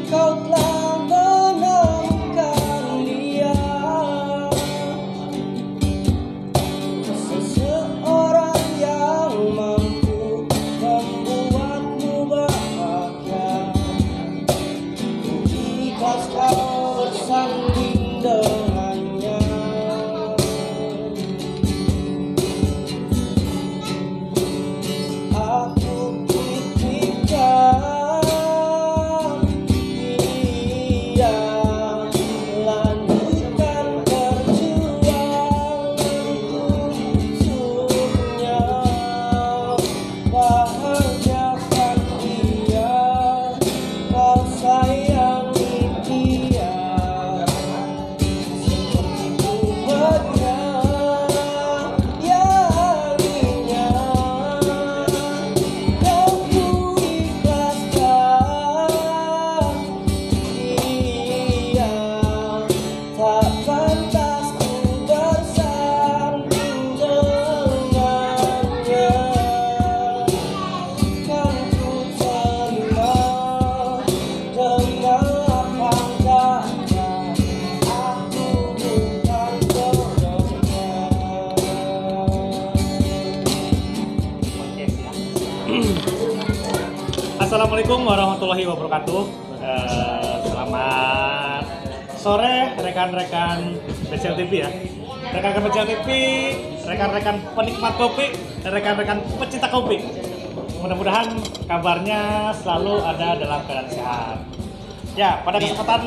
kau telah menemukan dia, seseorang yang mampu membuatmu bahagia. Ikhlas kau bersanding dengannya. Aku titipkan dia, lanjutkan perjuanganku untuknya. Bahagiakan dia, kau sayangi dia seperti ku menyayanginya. Kau ku ikhlaskan dia, tak pantas ku bersanding dengannya. Kan ku terima dengan lapang dada, aku bukan jodohnya. Assalamualaikum warahmatullahi wabarakatuh. Selamat sore rekan-rekan BCL TV ya. Rekan-rekan BCL TV, rekan-rekan penikmat kopi, dan rekan-rekan pecinta kopi. Mudah-mudahan kabarnya selalu ada dalam keadaan sehat. Ya, pada kesempatan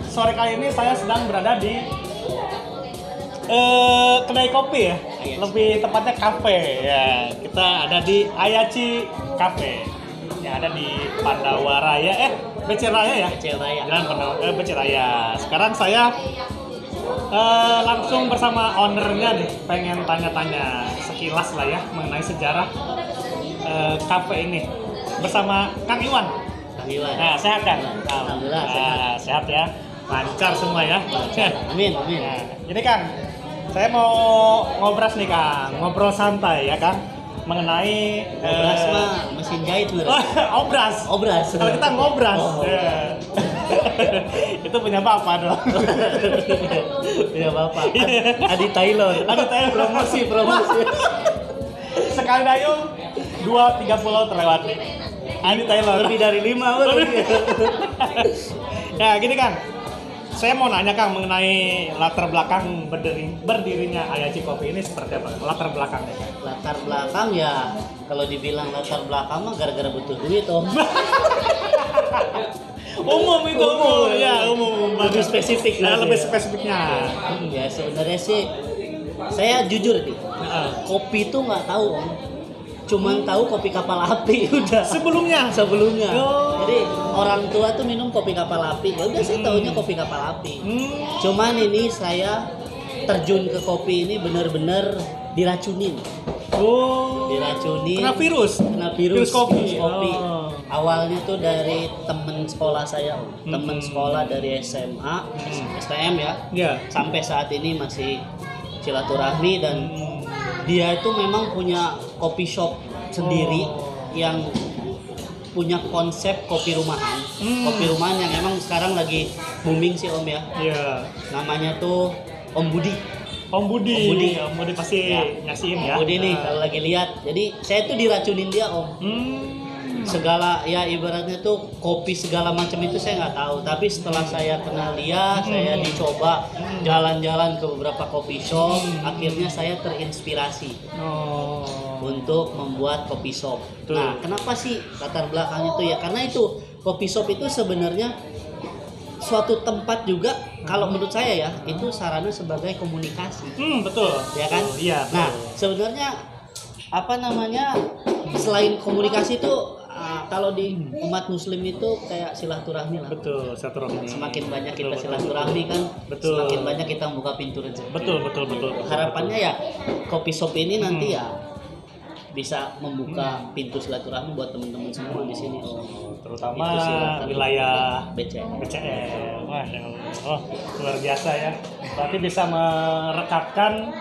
sore kali ini saya sedang berada di kedai kopi ya, lebih tepatnya kafe ya. Kita ada di Ayachi Cafe yang ada di Pandawa Raya, BC Raya ya? BC Raya. Jalan Pandawa, BC Raya. Sekarang saya langsung bersama ownernya nih, pengen tanya-tanya sekilas lah ya mengenai sejarah kafe ini bersama Kang Iwan. Kang Iwan. Nah, sehat kan? Alhamdulillah, Nah, sehat ya, lancar semua ya. Amin, amin. Nah, ini Kang, saya mau ngobras nih Kang, ngobrol santai ya Kang, mengenai Obras mah mesin jahit lho. obras. Obras. Kalau kita ngobras, Oh. ya. Itu punya bapak dong. Ya Bapak. Adi Taylor. Adi Taylor. Promosi. Sekali dayung 2-3 pulau terlewati. Adi Taylor. Lebih dari 5 bro. Ya gini Kang, saya mau nanya Kang mengenai latar belakang berdirinya Ayachi Coffee ini seperti apa? Latar belakangnya Kang? Latar belakang ya, kalau dibilang latar belakang mah gara-gara butuh duit om. Umum itu umum, ya umum. Lebih spesifik Ya, lagi lebih ya. spesifiknya. Ya sebenarnya sih, saya jujur nih, Heeh. kopi itu nggak tahu om. Cuman tahu kopi kapal api udah. Sebelumnya. Oh. Jadi orang tua tuh minum kopi kapal api. Ya udah saya taunya kopi kapal api. Cuman ini saya terjun ke kopi ini benar-benar diracunin. Oh. Diracunin. Kena virus. Virus kopi. kopi. Oh. Awalnya tuh dari temen sekolah saya, om. Temen sekolah dari SMA, STM ya. Ya. Sampai saat ini masih silaturahmi dan dia itu memang punya coffee shop sendiri yang punya konsep kopi rumahan. Kopi rumahan yang emang sekarang lagi booming sih om ya. Iya. Namanya tuh Om Budi. Om Budi. Om Budi. Om Budi pasti Ya. nyaksiin ya. Om Budi nih kalau lagi lihat. Jadi saya tuh diracunin dia om. Segala ya ibaratnya tuh kopi segala macam itu saya nggak tahu. Tapi setelah saya kenal dia, saya dicoba jalan-jalan ke beberapa coffee shop. Akhirnya saya terinspirasi Oh. untuk membuat coffee shop. Betul. Nah, kenapa sih latar belakangnya itu ya? Karena itu coffee shop itu sebenarnya suatu tempat juga kalau menurut saya ya itu sarana sebagai komunikasi, Betul. ya kan? Oh, iya. Betul. Nah, sebenarnya apa namanya selain komunikasi itu kalau di umat muslim itu kayak silaturahmi lah. Betul, silaturahmi. Semakin banyak kita Betul, silaturahmi kan, Betul. semakin banyak kita membuka pintu rezeki. Betul. Harapannya ya kopi shop ini nanti ya bisa membuka pintu silaturahmi buat teman-teman semua di sini. Terutama Itu sih latar wilayah BCL. BCL. Masya Allah. Oh, luar biasa ya. Berarti bisa merekatkan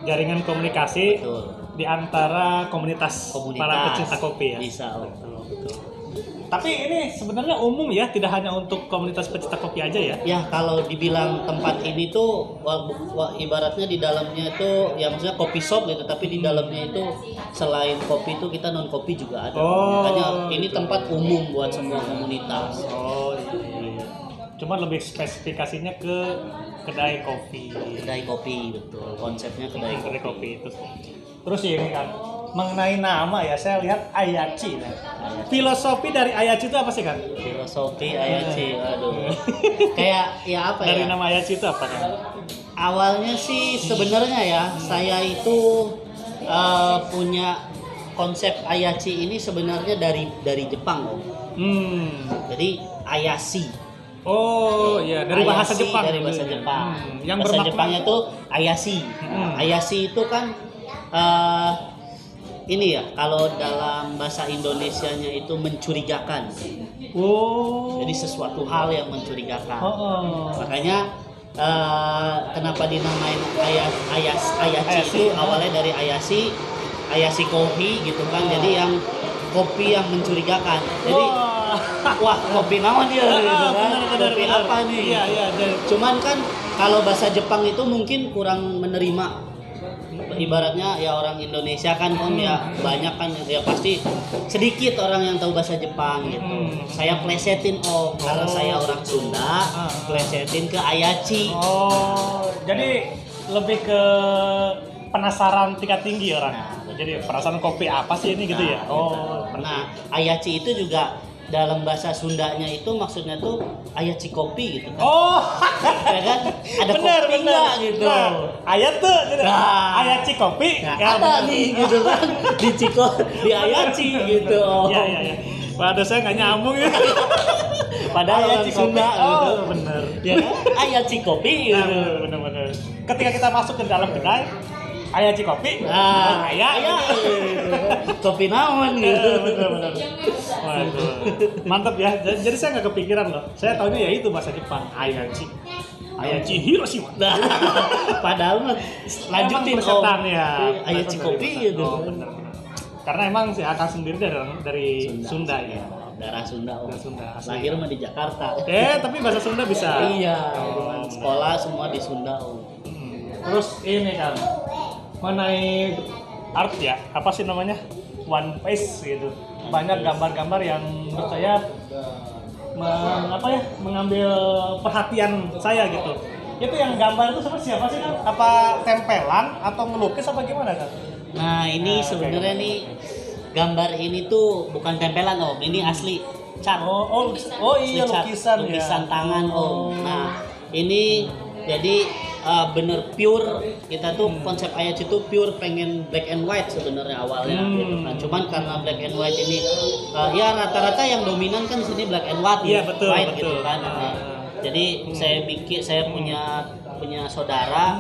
jaringan komunikasi Betul. di antara komunitas para pecinta kopi ya. Bisa. Betul. Tapi ini sebenarnya umum ya, tidak hanya untuk komunitas pecinta kopi aja ya. Ya kalau dibilang tempat ini tuh ibaratnya di dalamnya itu ya maksudnya kopi shop gitu, tapi di dalamnya itu selain kopi itu kita non kopi juga ada. Oh, Makanya ini tempat umum buat semua komunitas. Oh iya. Cuman lebih spesifikasinya ke kedai kopi. Kedai kopi betul, konsepnya kedai Kedai kopi. kopi itu. Terus ini kan mengenai nama ya, saya lihat Ayachi. Nah. Filosofi dari Ayachi itu apa sih kan? Filosofi Ayachi, aduh. Kayak ya apa Dari ya? nama Ayachi itu apa kan? Awalnya sih sebenarnya ya saya itu punya konsep Ayachi ini sebenarnya dari Jepang Om. Jadi Ayashi. Oh iya, dari bahasa Ayashi, Jepang. dari bahasa Jepang. Yang bahasa bermakna Jepangnya tuh Ayashi. Ayashi itu kan ini ya, kalau dalam bahasa Indonesianya itu mencurigakan. Oh. Jadi sesuatu hal yang mencurigakan. Oh. Makanya kenapa dinamain Ayashi Ayashi, itu awalnya dari Ayashi kopi gitu kan. Jadi yang kopi yang mencurigakan. Jadi wah kopi naon dia gitu kan. Kopi apa nih? Iya, iya. Cuman kan kalau bahasa Jepang itu mungkin kurang menerima. Ibaratnya ya orang Indonesia kan Om ya banyak kan ya pasti sedikit orang yang tahu bahasa Jepang gitu. Saya plesetin Om karena saya orang Sunda, plesetin ke Ayachi. Oh, jadi lebih ke penasaran tingkat tinggi orang. Jadi penasaran kopi apa sih ini gitu ya? Oh, Nah, Ayachi itu juga dalam bahasa Sundanya itu maksudnya tuh Ayachi kopi gitu kan. Oh, Ya kan? Ada bener, kopi bener. nggak gitu. Nah, ayat tuh, gitu. Nah. Ayachi kopi. Nah, Ya, ada bener. nih gitu kan di Ayachi gitu. Om. Iya, iya, iya. Waduh, saya nggak nyambung ya. Padahal orang Ayachi kopi. Sunda gitu. Oh, bener. Ya kan? Ayachi kopi Nah, gitu. bener-bener. Ketika kita masuk ke dalam kedai, Ayachi kopi. Nah, ayah. kopi naon gitu. Bener-bener. Waduh, mantap ya. Jadi saya nggak kepikiran loh. Saya taunya ya itu bahasa Jepang, Ayachi. Ayachi Hiroshima. Nah, padahal mah lanjutin Emang persetan Om. ya. Ayachi Dari kopi bahasa- gitu. Oh, bener-bener. Karena emang si Akang sendiri dari Sunda ya. Darah Sunda Om. Darah Sunda, asli. Lahir mah di Jakarta. Tapi bahasa Sunda bisa. Iya, Oh, cuman sekolah semua di Sunda Om. Terus ini kan mengenai art ya, apa sih namanya? One Piece gitu. Banyak gambar-gambar yang menurut saya mengambil perhatian saya gitu. Itu yang gambar itu seperti siapa sih kan? Apa tempelan atau ngelukis apa gimana kan? Nah, ini Nah, sebenarnya kayak nih gambar ini tuh bukan tempelan Om, ini asli cat. Oh iya, Asli cat, lukisan ya. lukisan tangan Om. Oh. Nah, ini jadi bener pure kita tuh konsep Ayachi itu pure pengen black and white sebenarnya awalnya gitu kan. Cuman karena black and white ini ya rata-rata yang dominan kan di sini black and white, Iya, betul, white betul. gitu kan. Nah, jadi saya punya saudara,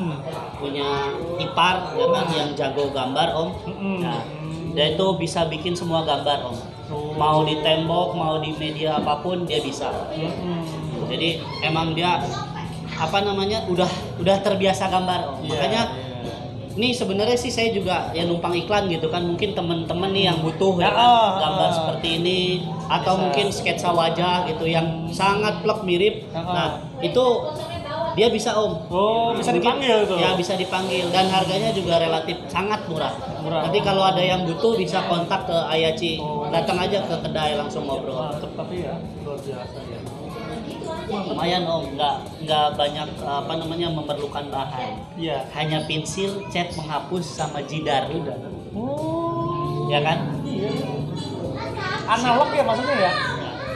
punya ipar ya kan yang jago gambar Om. Nah, dia itu bisa bikin semua gambar Om. Mau di tembok, mau di media apapun dia bisa. Jadi emang dia udah terbiasa gambar Om. Iya, Makanya ini sebenarnya sih saya juga ya numpang iklan gitu kan, mungkin teman-teman nih yang butuh ya kan, gambar seperti ini atau Bisa. mungkin sketsa wajah gitu yang sangat plek mirip. Nah, itu dia bisa Om. Oh, bisa Mungkin- dipanggil tuh. Ya bisa dipanggil dan harganya juga relatif sangat murah. Nanti kalau ada yang butuh bisa kontak ke Ayachi, datang aja ke kedai langsung ngobrol. Mantap tapi ya, luar biasa ya. Lumayan Om, nggak banyak memerlukan bahan. Iya. Hanya pensil, cat menghapus sama jidar udah. Oh, Ya kan? iya. Analog ya maksudnya ya?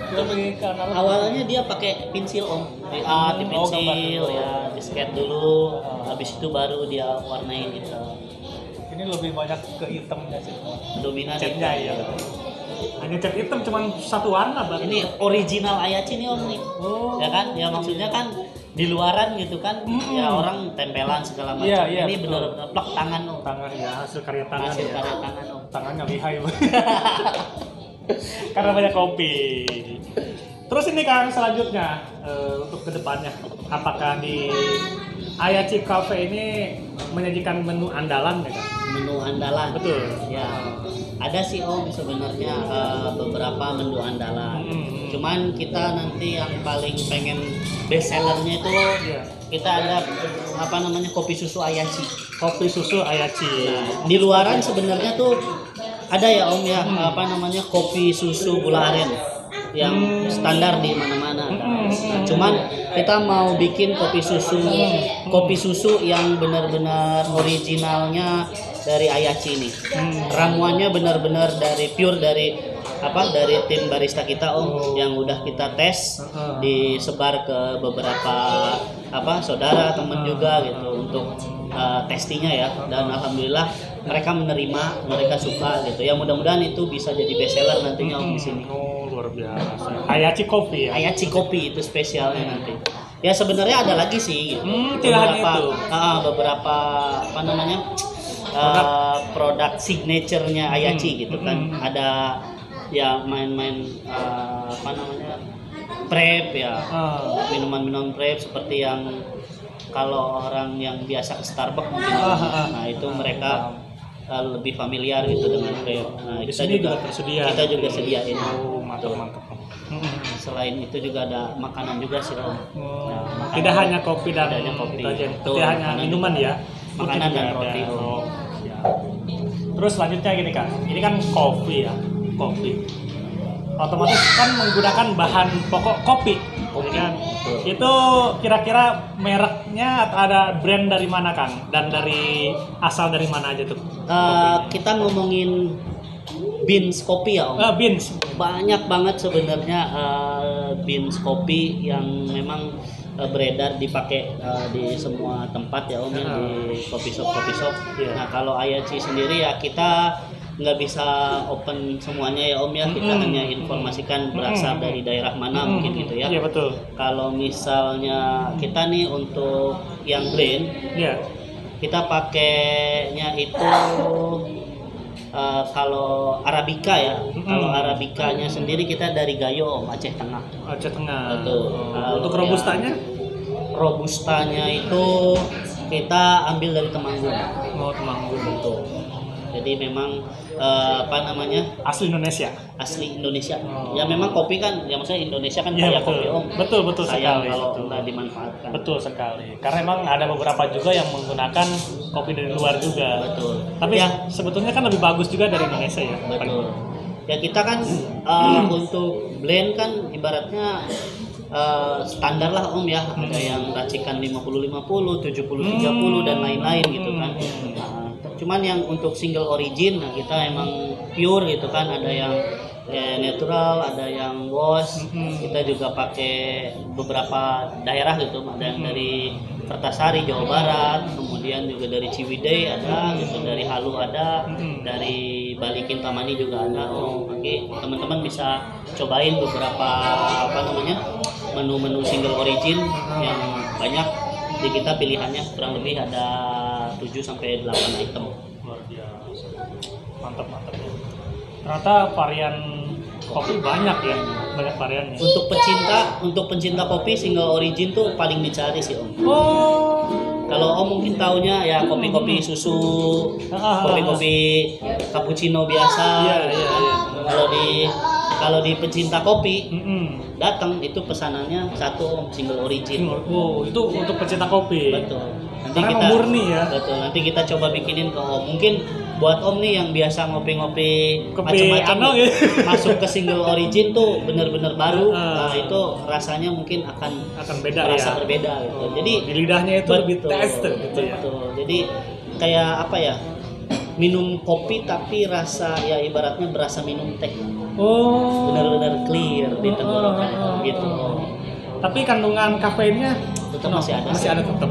Lebih ke analog. Awalnya dia pakai pensil Om, di gambar pensil dulu. ya, di sketch dulu, habis itu baru dia warnain gitu. Ini lebih banyak ke hitamnya sih. Dominan Catnya itu. ya. Hanya cat hitam cuman satu warna berarti. Ini original Ayachi nih Om nih. Oh. Ya kan? Ya maksudnya kan di luaran gitu kan, ya orang tempelan segala macam. Iya, iya, Ini betul. benar-benar plek tangan Om. Tangan ya, hasil karya tangan Hasil ya. karya tangan Om. Tangannya lihai. Karena banyak kopi. Terus ini Kang selanjutnya untuk kedepannya, apakah di Ayachi Cafe ini menyajikan menu andalan ya Kang? menu andalan. Betul. Ya, ada sih Om sebenarnya beberapa menu andalan. Cuman kita nanti yang paling pengen best sellernya itu Iya. kita ada apa namanya kopi susu Ayachi. Kopi susu Ayachi. Nah, di luaran sebenarnya tuh ada ya Om ya apa namanya kopi susu gula aren yang standar di mana-mana ada. Nah, cuman kita mau bikin kopi susu yang benar-benar originalnya dari Ayachi ini. Ramuannya benar-benar pure dari tim barista kita Om yang udah kita tes disebar ke beberapa saudara teman juga gitu untuk testingnya ya, dan alhamdulillah mereka menerima, mereka suka gitu ya. Mudah-mudahan itu bisa jadi best seller nantinya Om di sini. Luar biasa. Ayachi kopi ya. Ayachi kopi itu spesialnya nanti. Ya sebenarnya ada lagi sih gitu. Tidak hanya itu. Beberapa apa namanya produk signaturenya Ayachi gitu kan. Ada ya main-main prep ya, minuman-minuman prep seperti yang kalau orang yang biasa ke Starbucks mungkin nah itu mereka lebih familiar gitu dengan prep. Nah, Di sini juga tersedia. Kita juga sediain. Mantap. Selain itu juga ada makanan juga sih Om. Nah, Tidak hanya kopi dan tidak hanya kopi. itu aja. Betul, Tidak hanya makanan minuman juga. ya. Makanan dan Juga roti. ada. Ya. Terus selanjutnya gini Kak. Ini kan kopi ya. Kopi. Otomatis kan menggunakan bahan pokok kopi. Kan? Itu kira-kira mereknya atau ada brand dari mana Kang? Dan dari asal dari mana aja tuh? Kita ngomongin beans kopi ya Om. Beans. Banyak banget sebenarnya beans kopi yang memang beredar dipakai di semua tempat ya Om ya, di coffee shop. Yeah. Nah kalau Ayachi sendiri ya kita nggak bisa open semuanya ya Om ya, kita hanya informasikan berasal dari daerah mana mungkin gitu ya. Iya betul. Kalau misalnya kita nih untuk yang blend, kita pakainya itu kalau Arabica ya. Kalau Arabicanya sendiri kita dari Gayo Om, Aceh Tengah. Aceh Tengah. Betul. Untuk robustanya? Robustanya itu kita ambil dari Temanggung. Temanggung. Betul. Jadi memang asli Indonesia. Asli Indonesia. Ya memang kopi kan, ya maksudnya Indonesia kan Ya, kaya kopi Om. Betul Sayang sekali. kalau Betul. nggak dimanfaatkan. Betul sekali. Karena emang ada beberapa juga yang menggunakan kopi dari luar juga. Betul. Tapi ya sebetulnya kan lebih bagus juga dari Indonesia ya. betul. Ya kita kan untuk blend kan ibaratnya standar lah Om ya. Ada yang racikan 50-50, 70-30 dan lain-lain gitu kan. Cuman yang untuk single origin, nah kita emang pure gitu kan, ada yang natural, ada yang wash. Kita juga pakai beberapa daerah gitu, ada yang dari Kertasari Jawa Barat, kemudian juga dari Ciwidey ada, gitu dari Halu ada, dari Bali Kintamani juga ada. Oke, teman-teman bisa cobain beberapa menu-menu single origin yang banyak. Di kita pilihannya kurang lebih ada 7-8 item. Luar biasa. Mantap. Ternyata varian kopi banyak ya, banyak variannya. Untuk pencinta kopi single origin tuh paling dicari sih Om. Kalau Om mungkin taunya ya kopi-kopi susu, kopi-kopi cappuccino biasa. Iya. Kalau di pencinta kopi datang itu pesanannya satu Om, single origin. Itu untuk pecinta kopi. Betul. Karena emang murni ya. Betul. Nanti kita coba bikinin ke Om. Mungkin buat Om nih yang biasa ngopi-ngopi Kopi macam-macam ya. masuk ke single origin tuh bener-bener baru. Nah, itu rasanya mungkin akan beda merasa ya. berbeda gitu. Jadi di lidahnya itu lebih taste gitu ya. Betul. Jadi kayak apa ya? Minum kopi tapi rasa ya ibaratnya berasa minum teh. Benar-benar clear di tenggorokan gitu. Tapi kandungan kafeinnya tetap masih ada. Masih ada tetap.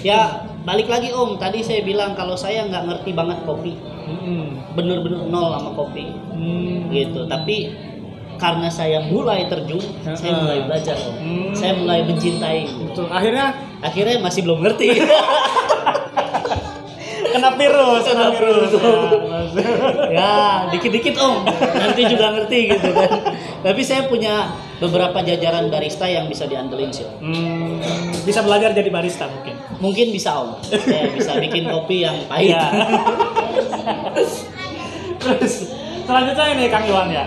Ya balik lagi Om, tadi saya bilang kalau saya nggak ngerti banget kopi, bener-bener nol sama kopi, gitu. Tapi karena saya mulai terjun, saya mulai belajar Om, saya mulai mencintai. Betul. Akhirnya masih belum ngerti. Kena virus. Ya, dikit-dikit Om. Nanti juga ngerti gitu kan. Tapi saya punya beberapa jajaran barista yang bisa diandelin sih Om. Bisa belajar jadi barista mungkin. Mungkin bisa Om. Saya bisa bikin kopi yang pahit. Iya. Terus selanjutnya ini Kang Iwan ya,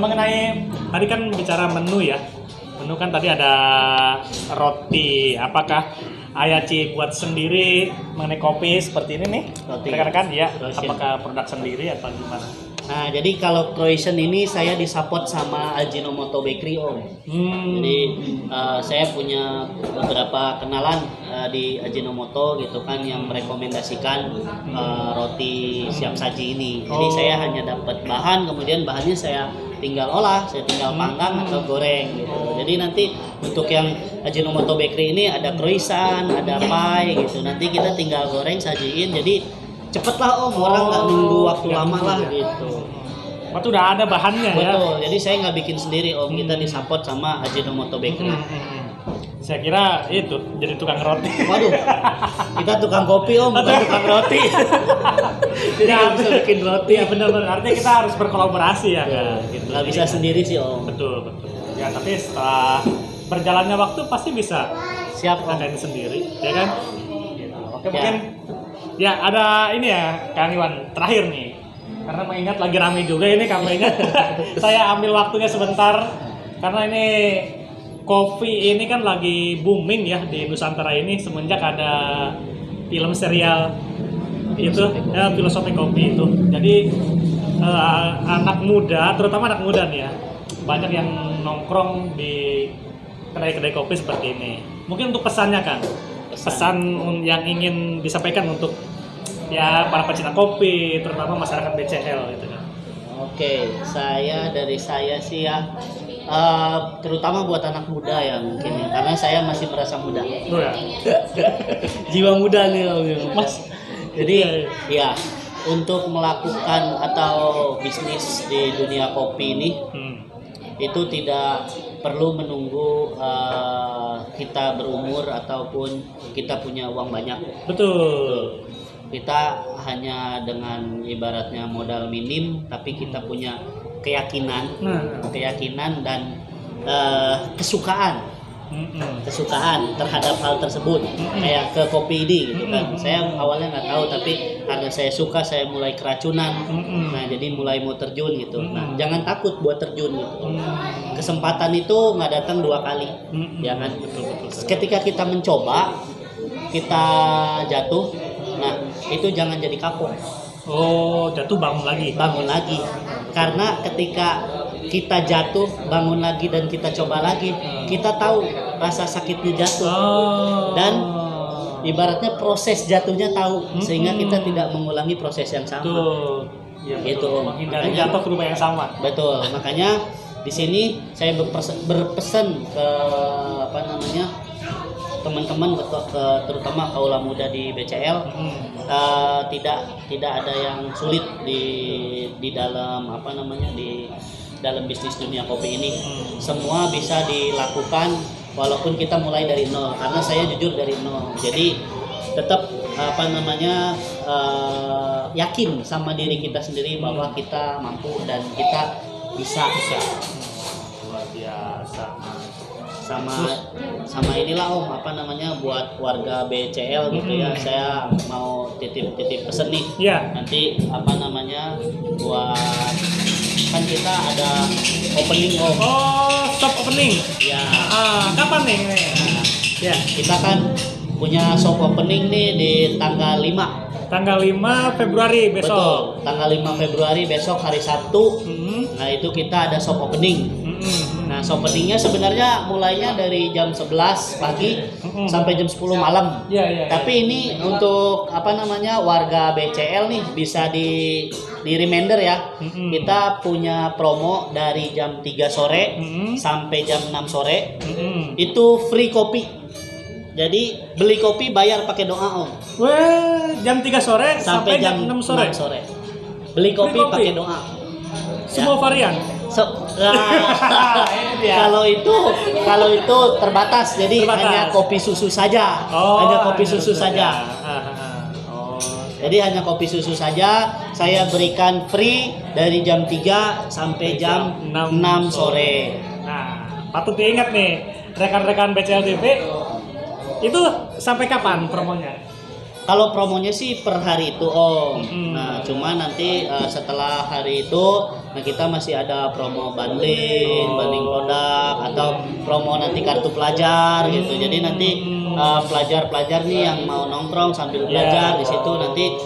mengenai tadi kan bicara menu ya. Menu kan tadi ada roti, apakah Ayaci buat sendiri mengenai kopi seperti ini nih? Roti. Rekan-rekan ya, Croissant. apakah produk sendiri atau gimana? Nah, jadi kalau croissant ini saya disupport sama Ajinomoto Bakery Om. Jadi saya punya beberapa kenalan di Ajinomoto gitu kan yang merekomendasikan roti siap saji ini. Jadi saya hanya dapat bahan, kemudian bahannya saya tinggal olah, saya tinggal panggang atau goreng gitu. Jadi nanti untuk yang Ajinomoto Bakery ini ada croissant, ada pie gitu. Nanti kita tinggal goreng, sajiin. Jadi cepet lah Om, orang nggak nunggu waktu lama lah gitu. Waktu udah ada bahannya ya. Betul, jadi saya nggak bikin sendiri Om, kita disupport sama Ajinomoto Bakery. Saya kira itu jadi tukang roti. Waduh, kita tukang kopi Om, bukan tukang roti. Jadi nggak bisa bikin roti. Ya benar-benar, artinya kita harus berkolaborasi ya kan. Gitu. Nggak bisa sendiri sih Om. Betul. Ya tapi setelah berjalannya waktu pasti bisa Siap Om. ngadain sendiri, ya kan? Oke, Ya. mungkin ya ada ini ya Kang Iwan terakhir nih. Karena mengingat lagi rame juga ini kampanye. Saya ambil waktunya sebentar karena ini kopi ini kan lagi booming ya di Nusantara ini semenjak ada film serial itu ya, Filosofi Kopi itu. Jadi anak muda, terutama anak muda nih ya, banyak yang nongkrong di kedai-kedai kopi seperti ini. Mungkin untuk pesannya kan, pesan yang ingin disampaikan untuk ya para pecinta kopi, terutama masyarakat BCL gitu kan. Oke, dari saya sih ya, terutama buat anak muda ya mungkin ya, karena saya masih merasa muda. Tuh ya. Jiwa muda nih Om. Mas. Jadi ya untuk melakukan atau bisnis di dunia kopi ini itu tidak perlu menunggu kita berumur ataupun kita punya uang banyak. Betul. Kita hanya dengan ibaratnya modal minim tapi kita punya keyakinan dan kesukaan terhadap hal tersebut. Kayak ke kopi ini gitu kan. Saya awalnya nggak tahu tapi karena saya suka saya mulai keracunan. Nah, jadi mulai mau terjun gitu. Nah, jangan takut buat terjun gitu. Kesempatan itu nggak datang 2 kali. Ya kan? Betul. Ketika kita mencoba, kita jatuh. Nah, itu jangan jadi kapok. Oh, jatuh bangun lagi. Karena ketika kita jatuh, bangun lagi dan kita coba lagi, kita tahu rasa sakitnya jatuh. Dan ibaratnya proses jatuhnya tahu, sehingga kita tidak mengulangi proses yang sama. Betul. Ya, Gitu. menghindari jatuh ke rumah yang sama. Betul. Makanya di sini saya berpesan ke teman-teman terutama kaula muda di BCL, tidak ada yang sulit di dalam di dalam bisnis dunia kopi ini. Semua bisa dilakukan walaupun kita mulai dari nol, karena saya jujur dari nol. Jadi tetap yakin sama diri kita sendiri bahwa kita mampu dan kita bisa. Luar biasa. sama inilah Om buat warga BCL gitu ya, saya mau titip pesen nih. Iya. Nanti buat kan kita ada opening Om. Oh, shop opening. Ya. Kapan nih? Ya, kita kan punya shop opening nih di tanggal 5. Tanggal 5 Februari besok. Betul, tanggal 5 Februari besok hari Sabtu. Nah, itu kita ada shop opening. Nah, shop openingnya sebenarnya mulainya dari jam 11 pagi sampai jam 10 malam. Iya. Tapi ini untuk warga BCL nih bisa di reminder ya. Kita punya promo dari jam 3 sore sampai jam 6 sore. Itu free kopi. Jadi beli kopi bayar pakai doa Om. Wah, jam 3 sore sampai jam 6 sore. Beli kopi pakai doa. Semua varian. Ini dia. Kalau itu terbatas, jadi hanya kopi susu saja. Hanya kopi susu saja. Jadi hanya kopi susu saja saya berikan free dari jam 3 sampai jam 6 sore. Nah, patut diingat nih rekan-rekan BCL TV, itu sampai kapan promonya? Kalau promonya sih per hari itu Om. Mm-hmm. Nah, cuma nanti setelah hari itu, nah kita masih ada promo banding produk atau promo nanti kartu pelajar gitu. Jadi nanti pelajar-pelajar nih yang mau nongkrong sambil belajar di situ nanti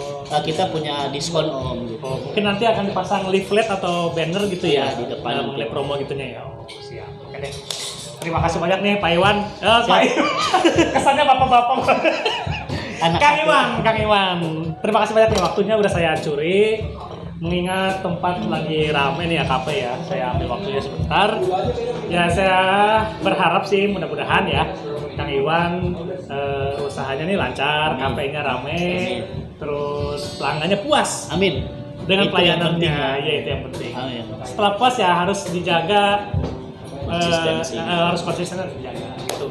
kita punya diskon Om. Gitu. Oh, mungkin nanti akan dipasang leaflet atau banner gitu ya Di depan mengenai promo gitunya ya. Oh, siap. Oke deh. Terima kasih banyak nih Pak Iwan. Pak Iwan. Kesannya bapak-bapak. Kang Iwan, terima kasih banyak nih waktunya udah saya curi. Mengingat tempat lagi rame nih ya kafe ya, saya ambil waktunya sebentar. Ya saya berharap sih mudah-mudahan ya Kang Iwan usahanya nih lancar, kafenya rame, terus pelanggannya puas. Amin. Dengan Itu pelayanannya, yang penting, ya itu yang penting. Amin. Setelah puas ya harus dijaga, Konsistensi. harus konsisten harus dijaga. Gitu.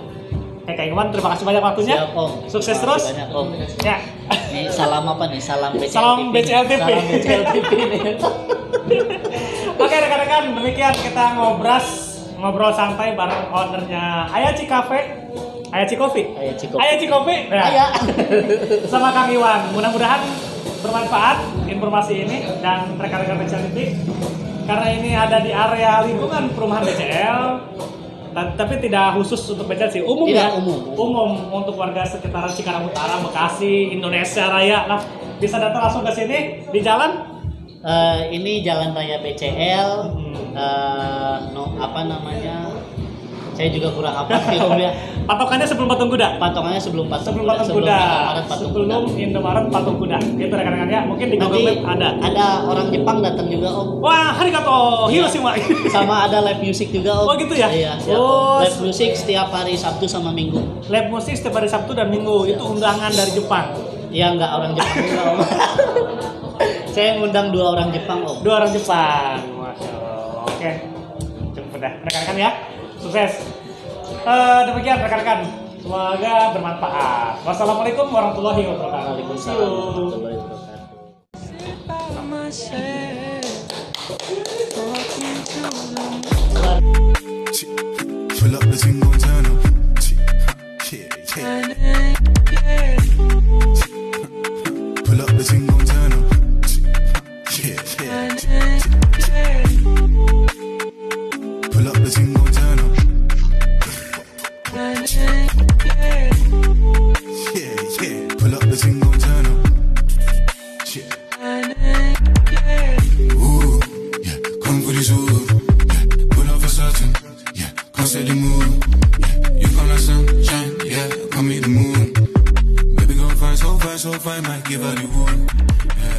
Oke, Kang Iwan, terima kasih banyak waktunya. Siap, Om. Sukses Terima terus. kasih banyak, Om. Ya. Ini salam apa nih? Salam BCL Salam TV. BCL TV. Salam BCL TV nih. Oke rekan-rekan, demikian kita ngobrol santai bareng ownernya Ayachi Cafe, Ayachi Coffee, Ayachi Coffee, ya. Sama Kang Iwan. Mudah-mudahan bermanfaat informasi ini dan rekan-rekan BCL TV, karena ini ada di area lingkungan perumahan BCL. Tapi tidak khusus untuk BCL sih, umum Tidak, ya, umum untuk warga sekitaran Cikarang Utara, Bekasi, Indonesia Raya. Nah, bisa datang langsung ke sini di jalan. Ini Jalan Raya BCL. Apa namanya? Saya juga kurang apa sih Om ya. Patokannya sebelum Patung Kuda. Patokannya sebelum Patung Sebelum Patung Kuda. Sebelum Indomaret Patung Kuda. Itu rekan-rekan ya. Mungkin di Google Nanti Map ada. Ada orang Jepang datang juga Om. Wah, arigato. Hiroshima. Sama ada live music juga Om. Oh gitu ya? Iya, siap. Oh, Live music setiap hari Sabtu sama Minggu. live musik setiap hari Sabtu dan Minggu. Itu undangan dari Jepang. Ya nggak orang Jepang juga Om. Saya ngundang 2 orang Jepang Om. 2 orang Jepang. Masya Allah. Oke. Cukup dah. Rekan-rekan ya. Sukses. Demikian rekan-rekan. Semoga bermanfaat. Wassalamualaikum warahmatullahi wabarakatuh. Waalaikumsalam See you. warahmatullahi wabarakatuh. Pull up the thing gon' turn up. Yeah, yeah. Pull up the thing gon' turn up. Yeah, yeah. Pull up the thing gon' turn up. Yeah, yeah. Pull up the thing gon' turn up. Yeah. Ooh, yeah. Come for this ooh. Yeah. Pull up for certain. Yeah. Come set the mood. Yeah. You come like sunshine. Yeah. Come meet the moon. Baby, go fine, so fine, so fine. Might give her the wood. Yeah.